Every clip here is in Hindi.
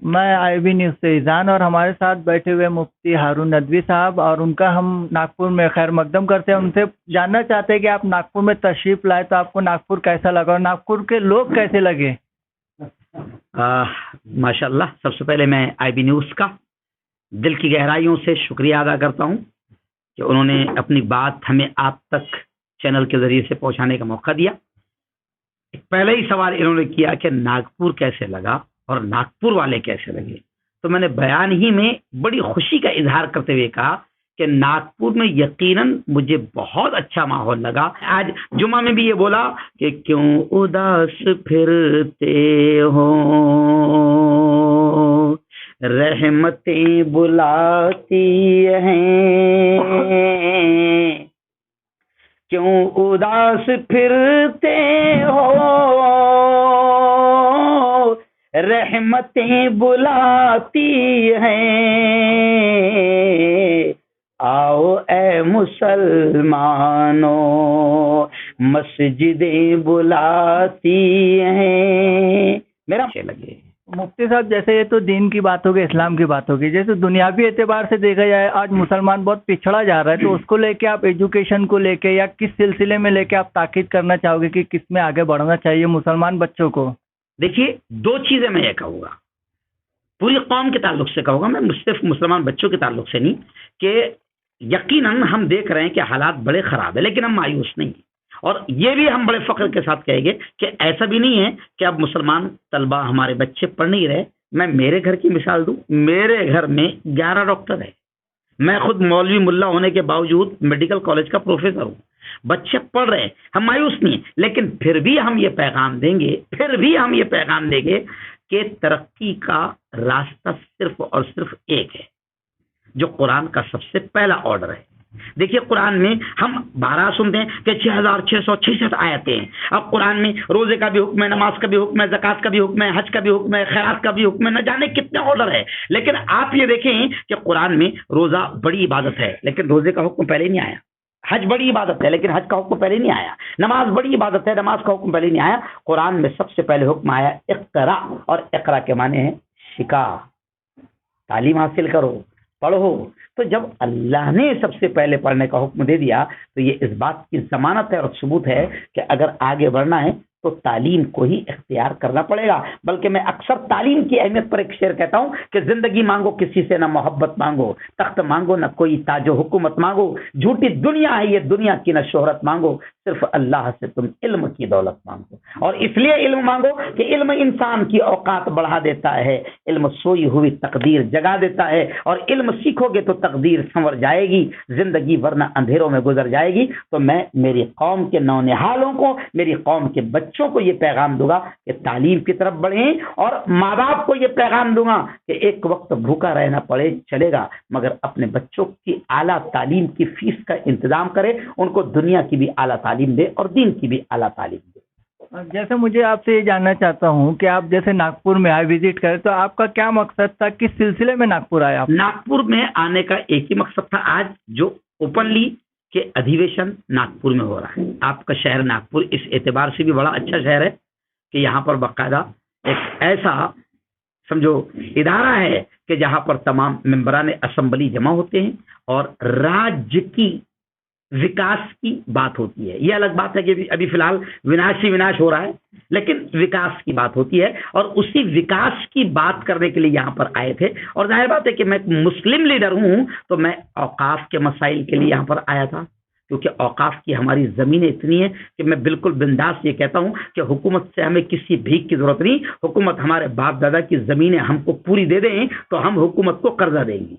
मैं आईबी न्यूज़ से ईजान और हमारे साथ बैठे हुए मुफ्ती हारून नदवी साहब और उनका हम नागपुर में खैर मकदम करते हैं। उनसे जानना चाहते हैं कि आप नागपुर में तशरीफ लाए तो आपको नागपुर कैसा लगा और नागपुर के लोग कैसे लगे। माशाल्लाह, सबसे पहले मैं आईबी न्यूज़ का दिल की गहराइयों से शुक्रिया अदा करता हूं कि उन्होंने अपनी बात हमें आप तक चैनल के जरिए से पहुंचाने का मौका दिया। पहले ही सवाल इन्होंने किया कि नागपुर कैसे लगा और नागपुर वाले कैसे लगे, तो मैंने बयान ही में बड़ी खुशी का इजहार करते हुए कहा कि नागपुर में यकीनन मुझे बहुत अच्छा माहौल लगा। आज जुमा में भी ये बोला कि क्यों उदास फिरते हो, रहमतें बुलाती हैं, क्यों उदास फिरते हो, रहमतें बुलाती हैं, आओ ए मुसलमानों मस्जिदें बुलाती हैं। मेरा अच्छे लगे। मुफ्ती साहब, जैसे ये तो दीन की बात होगी, इस्लाम की बात होगी, जैसे दुनियावी एतबार से देखा जाए आज मुसलमान बहुत पिछड़ा जा रहा है, तो उसको लेके आप एजुकेशन को लेके या किस सिलसिले में लेके आप ताकीद करना चाहोगे कि किस में आगे बढ़ना चाहिए मुसलमान बच्चों को। देखिए, दो चीजें मैं ये कहूँगा, पूरी कौम के ताल्लुक से कहूँगा, मैं सिर्फ मुसलमान बच्चों के ताल्लुक से नहीं, कि यकीनन हम देख रहे हैं कि हालात बड़े खराब है, लेकिन हम मायूस नहीं। और ये भी हम बड़े फख्र के साथ कहेंगे कि ऐसा भी नहीं है कि अब मुसलमान तलबा हमारे बच्चे पढ़ नहीं रहे। मैं मेरे घर की मिसाल दूं, मेरे घर में 11 डॉक्टर है, मैं खुद मौलवी मुल्ला होने के बावजूद मेडिकल कॉलेज का प्रोफेसर हूँ, बच्चे पढ़ रहे हैं, हम मायूस नहीं, लेकिन फिर भी हम ये पैगाम देंगे कि तरक्की का रास्ता सिर्फ और सिर्फ एक है, जो कुरान का सबसे पहला ऑर्डर है। देखिए, कुरान में हम 12 सुनते हैं कि 6666 आयतें हैं। अब कुरान में रोजे का भी हुक्म है, नमाज का भी हुक्म है, ज़कात का भी हुक्म है, हज का भी हुक्म है, खैरात का भी हुक्म है, न जाने कितने ऑर्डर है। लेकिन आप ये देखें कि कुरान में रोजा बड़ी इबादत है, लेकिन रोजे का हुक्म पहले नहीं आया। हज बड़ी इबादत है, लेकिन हज का हुक्म पहले नहीं आया। नमाज बड़ी इबादत है, नमाज का हुक्म पहले नहीं आया। कुरान में सबसे पहले हुक्म आया इक़रा, और इक़रा के माने हैं शिका, तालीम हासिल करो, पढ़ो। तो जब अल्लाह ने सबसे पहले पढ़ने का हुक्म दे दिया, तो ये इस बात की जमानत है और सबूत है कि अगर आगे बढ़ना है तो तालीम को ही इख्तियार करना पड़ेगा। बल्कि मैं अक्सर तालीम की अहमियत पर एक शेर कहता हूं कि जिंदगी मांगो किसी से ना मोहब्बत मांगो, तख्त मांगो ना कोई ताजो हुकूमत मांगो, झूठी दुनिया है ये दुनिया की ना शोहरत मांगो, सिर्फ अल्लाह से तुम इल्म की दौलत मांगो। और इसलिए इल्म मांगो कि इल्म इंसान की औकात बढ़ा देता है, इल्म सोई हुई तकदीर जगा देता है, और इल्म सीखोगे तो तकदीर संवर जाएगी, जिंदगी वरना अंधेरों में गुजर जाएगी। तो मैं मेरी कौम के नौनिहालों को, मेरी कौम के बच्चों को ये पैगाम दूंगा कि तालीम की तरफ बढ़ें, और माँ बाप को ये पैगाम दूंगा कि एक वक्त भूखा रहना पड़े चलेगा, मगर अपने बच्चों की आला तालीम की फीस का इंतजाम करें, उनको दुनिया की भी आला तालीम दे और दीन की भी आला तालीम दे। जैसे मुझे आपसे ये जानना चाहता हूँ कि आप जैसे नागपुर में आए, विजिट करें, तो आपका क्या मकसद था, किस सिलसिले में नागपुर आए आप? नागपुर में आने का एक ही मकसद था, आज जो ओपनली के अधिवेशन नागपुर में हो रहा है। आपका शहर नागपुर इस एतबार से भी बड़ा अच्छा शहर है कि यहाँ पर बाकायदा एक ऐसा समझो इदारा है कि जहाँ पर तमाम मेंबरान असेंबली जमा होते हैं और राज्य की विकास की बात होती है। ये अलग बात है कि अभी फिलहाल विनाश ही विनाश हो रहा है, लेकिन विकास की बात होती है, और उसी विकास की बात करने के लिए यहाँ पर आए थे। और जाहिर बात है कि मैं मुस्लिम लीडर हूँ, तो मैं औकाफ के मसाइल के लिए यहाँ पर आया था, क्योंकि औकाफ की हमारी ज़मीनें इतनी है कि मैं बिल्कुल बिंदास ये कहता हूँ कि हुकूमत से हमें किसी भीख की ज़रूरत नहीं। हुकूमत हमारे बाप दादा की ज़मीनें हमको पूरी दे दें तो हम हुकूमत को कर्जा देंगे,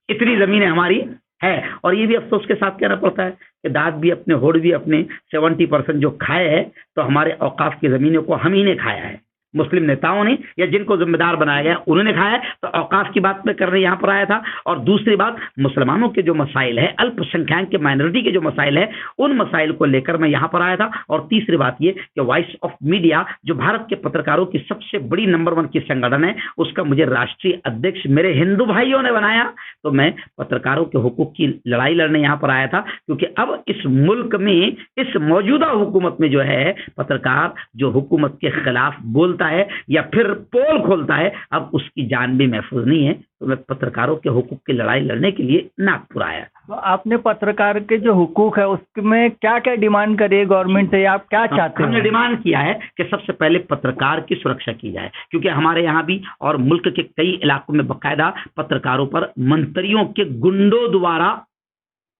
इतनी ज़मीनें हमारी है। और ये भी अफसोस के साथ कहना पड़ता है कि दाद भी अपने होड़ भी अपने 70% जो खाए है, तो हमारे औकाफ की ज़मीनों को हम ही ने खाया है, मुस्लिम नेताओं ने या जिनको जिम्मेदार बनाया गया उन्होंने खाया है। तो औकाफ की बात में करने यहाँ पर आया था। और दूसरी बात, मुसलमानों के जो मसाइल है, अल्पसंख्यक के माइनॉरिटी के जो मसाइल है, उन मसाइल को लेकर मैं यहाँ पर आया था। और तीसरी बात ये कि वॉइस ऑफ मीडिया जो भारत के पत्रकारों की सबसे बड़ी नंबर 1 की संगठन है, उसका मुझे राष्ट्रीय अध्यक्ष मेरे हिंदू भाइयों ने बनाया। तो मैं पत्रकारों के हुकूक की लड़ाई लड़ने यहाँ पर आया था, क्योंकि अब इस मुल्क में, इस मौजूदा हुकूमत में जो है, पत्रकार जो हुकूमत के खिलाफ बोलता खोलता है या फिर पोल खोलता है, अब उसकी जान भी महफूज नहीं है। तो मैं पत्रकारों के हुकूक की लड़ाई लड़ने के लिए नागपुर आया। तो आपने पत्रकार के जो हुकूक है उसमें क्या क्या डिमांड करी है गवर्नमेंट से, आप क्या चाहते हमने हैं? डिमांड किया है कि सबसे पहले पत्रकार की सुरक्षा की जाए, क्योंकि हमारे यहाँ भी और मुल्क के कई इलाकों में बाकायदा पत्रकारों पर मंत्रियों के गुंडों द्वारा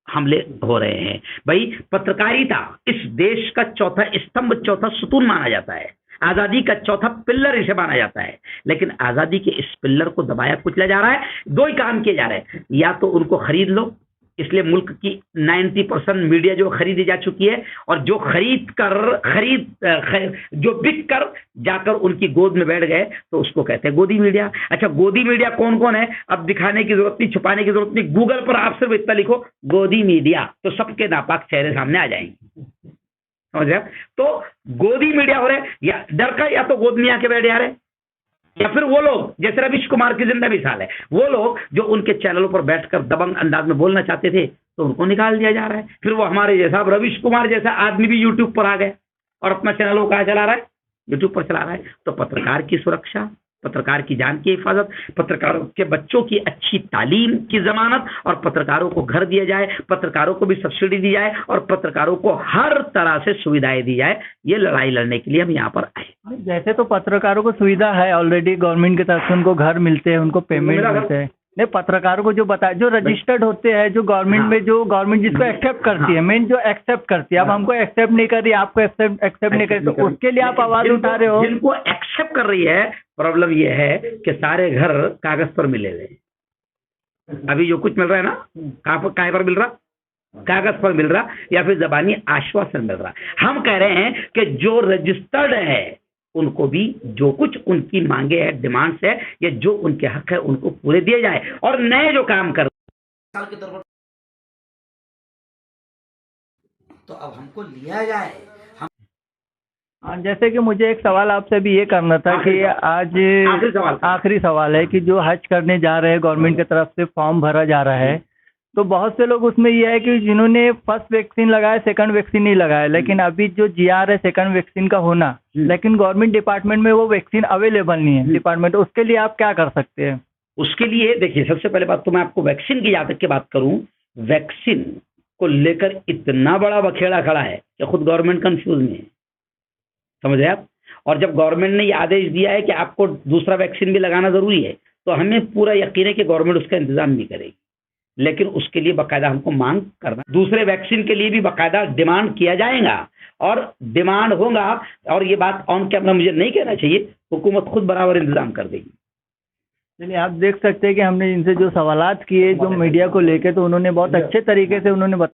हमले हो रहे हैं। भाई, पत्रकारिता इस देश का चौथा स्तंभ, चौथा सुतून माना जाता है, आजादी का चौथा पिल्लर इसे माना जाता है, लेकिन आजादी के इस पिल्लर को दबाया कुचला जा रहा है। दो ही काम किए जा रहे हैं, या तो उनको खरीद लो, इसलिए मुल्क की 90% मीडिया जो खरीदी जा चुकी है, और जो जो बिक कर जाकर उनकी गोद में बैठ गए तो उसको कहते हैं गोदी मीडिया। अच्छा, गोदी मीडिया कौन कौन है? अब दिखाने की जरूरत नहीं, छुपाने की जरूरत नहीं, गूगल पर आप सिर्फ इतना लिखो गोदी मीडिया तो सबके नापाक चेहरे सामने आ जाएंगे, समझ रहे? तो गोदी मीडिया हो रहे, या डर का, या तो गोद में आके बैठ जा रहे, या फिर वो लोग जैसे रविश कुमार की जिंदा मिसाल है, वो लोग जो उनके चैनलों पर बैठकर दबंग अंदाज में बोलना चाहते थे तो उनको निकाल दिया जा रहा है। फिर वो हमारे जैसा, अब रविश कुमार जैसा आदमी भी यूट्यूब पर आ गए और अपना चैनल कहाँ चला रहा है? यूट्यूब पर चला रहा है। तो पत्रकार की सुरक्षा, पत्रकार की जान की हिफाजत, पत्रकारों के बच्चों की अच्छी तालीम की जमानत, और पत्रकारों को घर दिया जाए, पत्रकारों को भी सब्सिडी दी जाए, और पत्रकारों को हर तरह से सुविधाएं दी जाए। ये लड़ाई लड़ने के लिए हम यहाँ पर आए। जैसे तो पत्रकारों को सुविधा है ऑलरेडी, गवर्नमेंट की तरफ से उनको घर मिलते हैं, उनको पेमेंट मिलते हैं। नहीं, पत्रकारों को जो बताया, जो रजिस्टर्ड होते हैं, जो गवर्नमेंट में, जो गवर्नमेंट जिसको एक्सेप्ट करती है, मेन जो एक्सेप्ट करती है, अब हमको एक्सेप्ट नहीं कर रही, आपको एक्सेप्ट नहीं कर रही, तो उसके लिए आप आवाज उठा रहे हो। जिनको एक्सेप्ट कर रही है, प्रॉब्लम ये है कि सारे घर कागज पर मिले हुए। अभी जो कुछ मिल रहा है ना, कहाँ पर मिल रहा? कागज पर मिल रहा, या फिर जबानी आश्वासन मिल रहा। हम कह रहे हैं कि जो रजिस्टर्ड है उनको भी जो कुछ उनकी मांगे है, डिमांड्स है, या जो उनके हक है उनको पूरे दिए जाए, और नए जो काम कर साल के तौर पर तो अब हमको लिया जाए। जैसे कि मुझे एक सवाल आपसे भी ये करना था कि आज आखिरी सवाल है कि जो हज करने जा रहे हैं, गवर्नमेंट की तरफ से फॉर्म भरा जा रहा है, तो बहुत से लोग उसमें ये है कि जिन्होंने फर्स्ट वैक्सीन लगाया, सेकंड वैक्सीन नहीं लगाया, लेकिन अभी जो जीआर है सेकंड वैक्सीन का होना, लेकिन गवर्नमेंट डिपार्टमेंट में वो वैक्सीन अवेलेबल नहीं है डिपार्टमेंट, उसके लिए आप क्या कर सकते हैं? उसके लिए देखिए, सबसे पहले बात तो मैं आपको वैक्सीन की जहां तक की बात करूं, वैक्सीन को लेकर इतना बड़ा बखेड़ा खड़ा है कि खुद गवर्नमेंट कंफ्यूज नहीं है, समझ रहे आप? और जब गवर्नमेंट ने ये आदेश दिया है कि आपको दूसरा वैक्सीन भी लगाना जरूरी है, तो हमें पूरा यकीन है कि गवर्नमेंट उसका इंतजाम भी करेगी, लेकिन उसके लिए बाकायदा हमको मांग करना, दूसरे वैक्सीन के लिए भी बाकायदा डिमांड किया जाएगा, और डिमांड होगा, और ये बात ऑन कैमरा मुझे नहीं कहना चाहिए, हुकूमत खुद बराबर इंतजाम कर देगी। चलिए, आप देख सकते हैं कि हमने इनसे जो सवालात किए जो मीडिया को लेके, तो उन्होंने बहुत अच्छे तरीके से उन्होंने